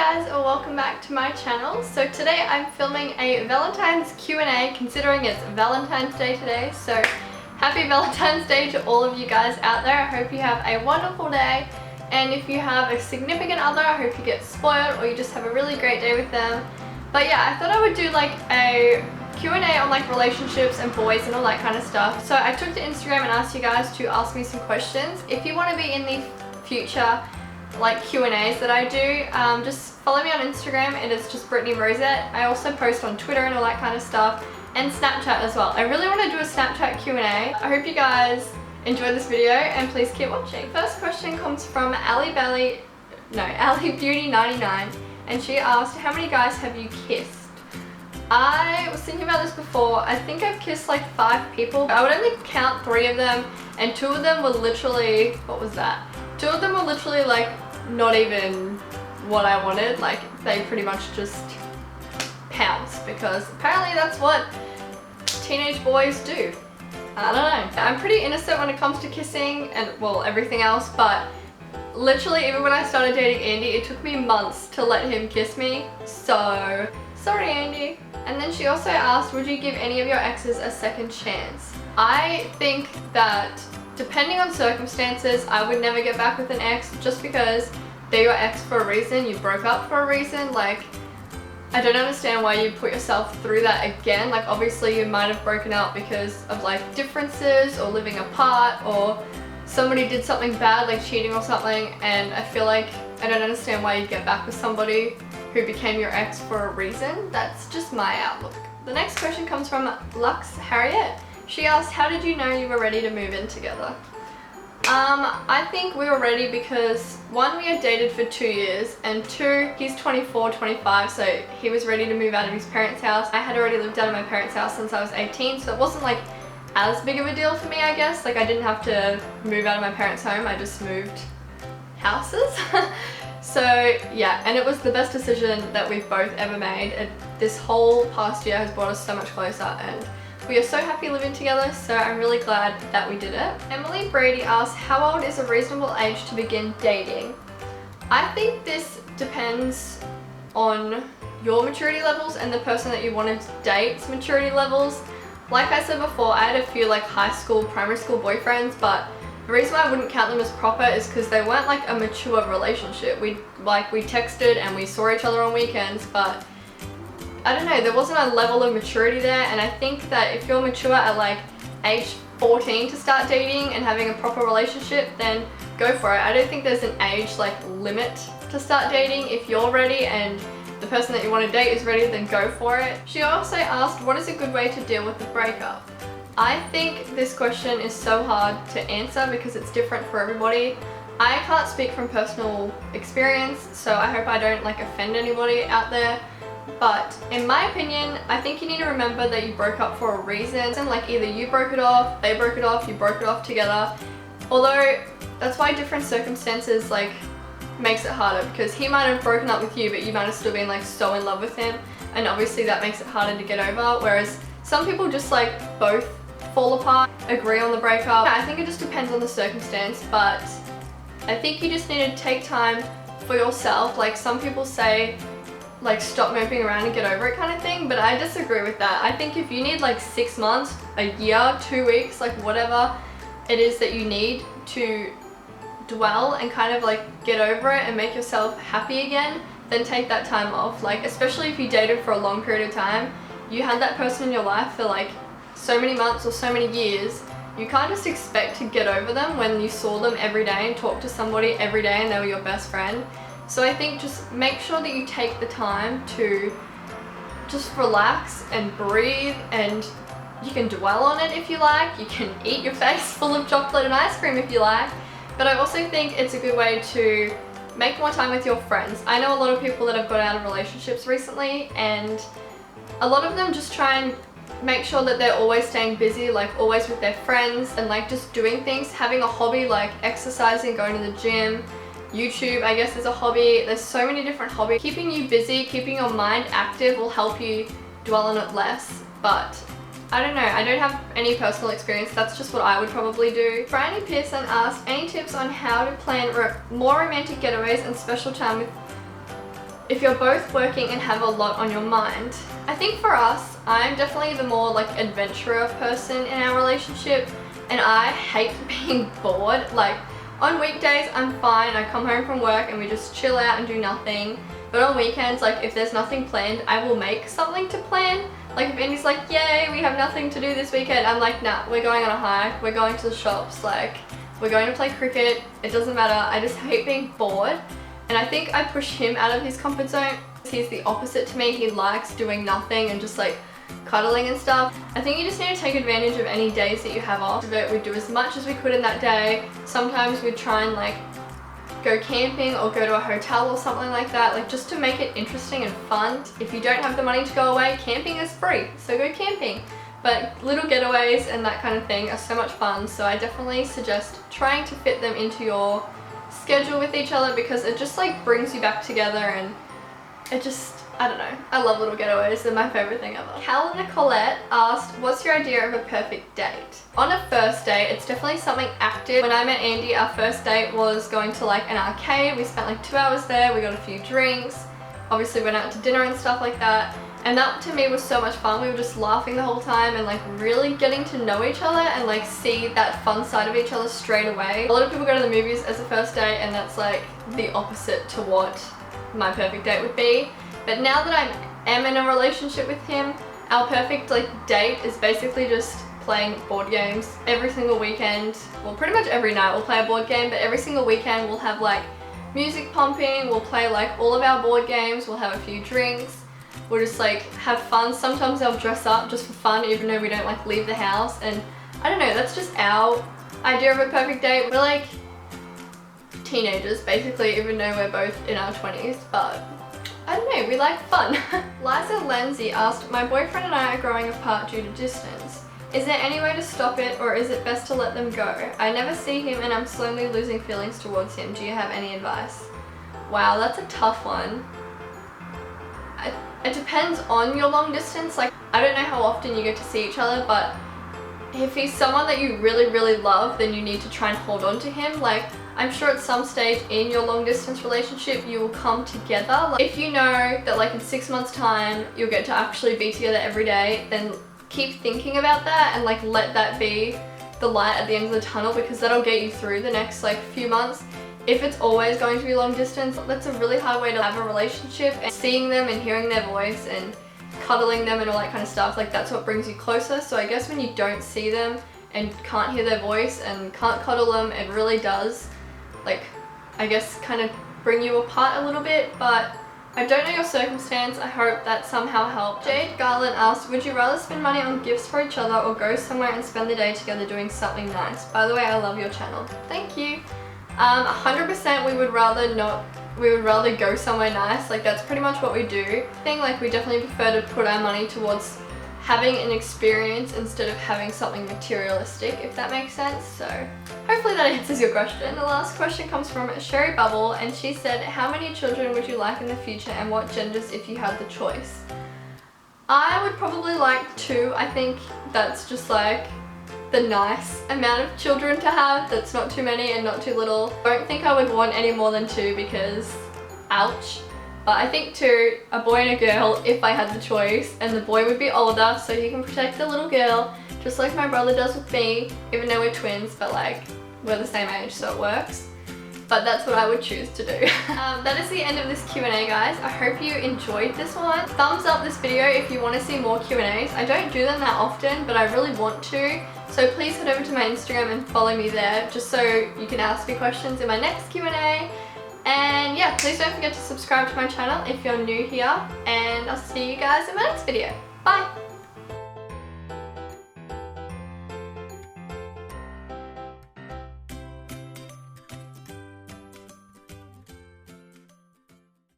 guys, and welcome back to my channel. So today I'm filming a Valentine's Q&A considering it's Valentine's Day today. So happy Valentine's Day to all of you guys out there. I hope you have a wonderful day, and if you have a significant other, I hope you get spoiled or you just have a really great day with them. But yeah, I thought I would do like a Q&A on like relationships and boys and all that kind of stuff. So I took to Instagram and asked you guys to ask me some questions. If you want to be in the future like Q&As that I do, just follow me on Instagram. It is just Brittany Rosette. I also post on Twitter and all that kind of stuff, and Snapchat as well. I really want to do a Snapchat Q&A. I hope you guys enjoy this video and please keep watching. First question comes from Ali Beauty 99, and she asked, how many guys have you kissed? I was thinking about this before. I think I've kissed like 5 people. I would only count 3 of them, and 2 of them were literally, what was that? 2 of them were literally like not even what I wanted. Like they pretty much just pounced because apparently that's what teenage boys do. I don't know. I'm pretty innocent when it comes to kissing and well everything else, but literally even when I started dating Andy, it took me months to let him kiss me. So sorry Andy. And then she also asked, would you give any of your exes a second chance? I think that depending on circumstances, I would never get back with an ex just because they're your ex for a reason. You broke up for a reason. Like, I don't understand why you put yourself through that again. Like, obviously you might have broken up because of like differences or living apart, or somebody did something bad like cheating or something, and I feel like I don't understand why you'd get back with somebody who became your ex for a reason. That's just my outlook. The next question comes from Lux Harriet. She asked, how did you know you were ready to move in together? I think we were ready because 1, we had dated for 2 years, and 2, he's 24, 25, so he was ready to move out of his parents' house. I had already lived out of my parents' house since I was 18, so it wasn't like as big of a deal for me, I guess. Like I didn't have to move out of my parents' home, I just moved houses. So yeah, and it was the best decision that we've both ever made. This whole past year has brought us so much closer, and we are so happy living together, so I'm really glad that we did it. Emily Brady asked, how old is a reasonable age to begin dating? I think this depends on your maturity levels and the person that you want to date's maturity levels. Like I said before, I had a few like high school, primary school boyfriends, but the reason why I wouldn't count them as proper is because they weren't like a mature relationship. We texted and we saw each other on weekends, but I don't know, there wasn't a level of maturity there, and I think that if you're mature at like age 14 to start dating and having a proper relationship, then go for it. I don't think there's an age like limit to start dating. If you're ready and the person that you want to date is ready, then go for it. She also asked, what is a good way to deal with the breakup? I think this question is so hard to answer because it's different for everybody. I can't speak from personal experience, so I hope I don't like offend anybody out there. But in my opinion, I think you need to remember that you broke up for a reason. Like either you broke it off, they broke it off, you broke it off together. Although that's why different circumstances like makes it harder, because he might have broken up with you but you might have still been like so in love with him, and obviously that makes it harder to get over. Whereas some people just like both fall apart, agree on the breakup. I think it just depends on the circumstance, but I think you just need to take time for yourself. Like some people say like stop moping around and get over it kind of thing, but I disagree with that. I think if you need like 6 months, a year, 2 weeks, like whatever it is that you need to dwell and kind of like get over it and make yourself happy again, then take that time off. Like especially if you dated for a long period of time, you had that person in your life for like so many months or so many years, you can't just expect to get over them when you saw them every day and talked to somebody every day and they were your best friend. So I think just make sure that you take the time to just relax and breathe, and you can dwell on it if you like. You can eat your face full of chocolate and ice cream if you like. But I also think it's a good way to make more time with your friends. I know a lot of people that have got out of relationships recently, and a lot of them just try and make sure that they're always staying busy, like always with their friends and like just doing things, having a hobby like exercising, going to the gym. YouTube, I guess, is a hobby. There's so many different hobbies. Keeping you busy, keeping your mind active will help you dwell on it less. But I don't know, I don't have any personal experience. That's just what I would probably do. Bryony Pearson asked, any tips on how to plan more romantic getaways and special time with if you're both working and have a lot on your mind. I think for us, I'm definitely the more like adventurer person in our relationship, and I hate being bored. Like on weekdays I'm fine, I come home from work and we just chill out and do nothing. But on weekends, like if there's nothing planned, I will make something to plan. Like if Andy's like, yay, we have nothing to do this weekend, I'm like, nah, we're going on a hike, we're going to the shops, like we're going to play cricket, it doesn't matter. I just hate being bored. And I think I push him out of his comfort zone. He's the opposite to me. He likes doing nothing and just like cuddling and stuff. I think you just need to take advantage of any days that you have off. We'd do as much as we could in that day. Sometimes we'd try and like go camping or go to a hotel or something like that, like just to make it interesting and fun. If you don't have the money to go away, camping is free, so go camping. But little getaways and that kind of thing are so much fun, so I definitely suggest trying to fit them into your schedule with each other, because it just like brings you back together, and it just, I don't know, I love little getaways, they're my favorite thing ever. Cal Nicolette asked, what's your idea of a perfect date? On a first date, it's definitely something active. When I met Andy, our first date was going to like an arcade. We spent like 2 hours there, we got a few drinks, obviously went out to dinner and stuff like that. And that to me was so much fun. We were just laughing the whole time and like really getting to know each other and like see that fun side of each other straight away. A lot of people go to the movies as a first date, and that's like the opposite to what my perfect date would be. But now that I am in a relationship with him, our perfect like date is basically just playing board games every single weekend. Well, pretty much every night we'll play a board game, but every single weekend we'll have like music pumping, we'll play like all of our board games, we'll have a few drinks. We'll just like have fun. Sometimes I'll dress up just for fun, even though we don't like leave the house. And I don't know, that's just our idea of a perfect date. We're like teenagers basically, even though we're both in our 20s, but I don't know, we like fun. Liza Lindsay asked, my boyfriend and I are growing apart due to distance. Is there any way to stop it, or is it best to let them go? I never see him and I'm slowly losing feelings towards him. Do you have any advice? Wow, that's a tough one. It depends on your long distance. Like, I don't know how often you get to see each other, but if he's someone that you really, really love, then you need to try and hold on to him. Like, I'm sure at some stage in your long distance relationship, you will come together. Like, if you know that like in 6 months time, you'll get to actually be together every day, then keep thinking about that and like let that be the light at the end of the tunnel, because that'll get you through the next like few months. If it's always going to be long distance, that's a really hard way to have a relationship, and seeing them and hearing their voice and cuddling them and all that kind of stuff, like that's what brings you closer. So I guess when you don't see them and can't hear their voice and can't cuddle them, it really does, like, I guess kind of bring you apart a little bit. But I don't know your circumstance, I hope that somehow helped. Jade Garland asked, would you rather spend money on gifts for each other or go somewhere and spend the day together doing something nice? By the way, I love your channel. Thank you. 100% we would rather go somewhere nice. Like, that's pretty much what we do. I think like we definitely prefer to put our money towards having an experience instead of having something materialistic, if that makes sense. So hopefully that answers your question. The last question comes from Sherry Bubble, and she said, how many children would you like in the future and what genders if you had the choice? I would probably like 2. I think that's just like the nice amount of children to have. That's not too many and not too little. I don't think I would want any more than 2 because ouch. But I think 2, a boy and a girl, if I had the choice, and the boy would be older so he can protect the little girl, just like my brother does with me, even though we're twins, but like we're the same age, so it works. But that's what I would choose to do. That is the end of this Q&A, guys. I hope you enjoyed this one. Thumbs up this video if you want to see more Q&As. I don't do them that often, but I really want to. So please head over to my Instagram and follow me there, just so you can ask me questions in my next Q&A. And yeah, please don't forget to subscribe to my channel if you're new here, and I'll see you guys in my next video. Bye!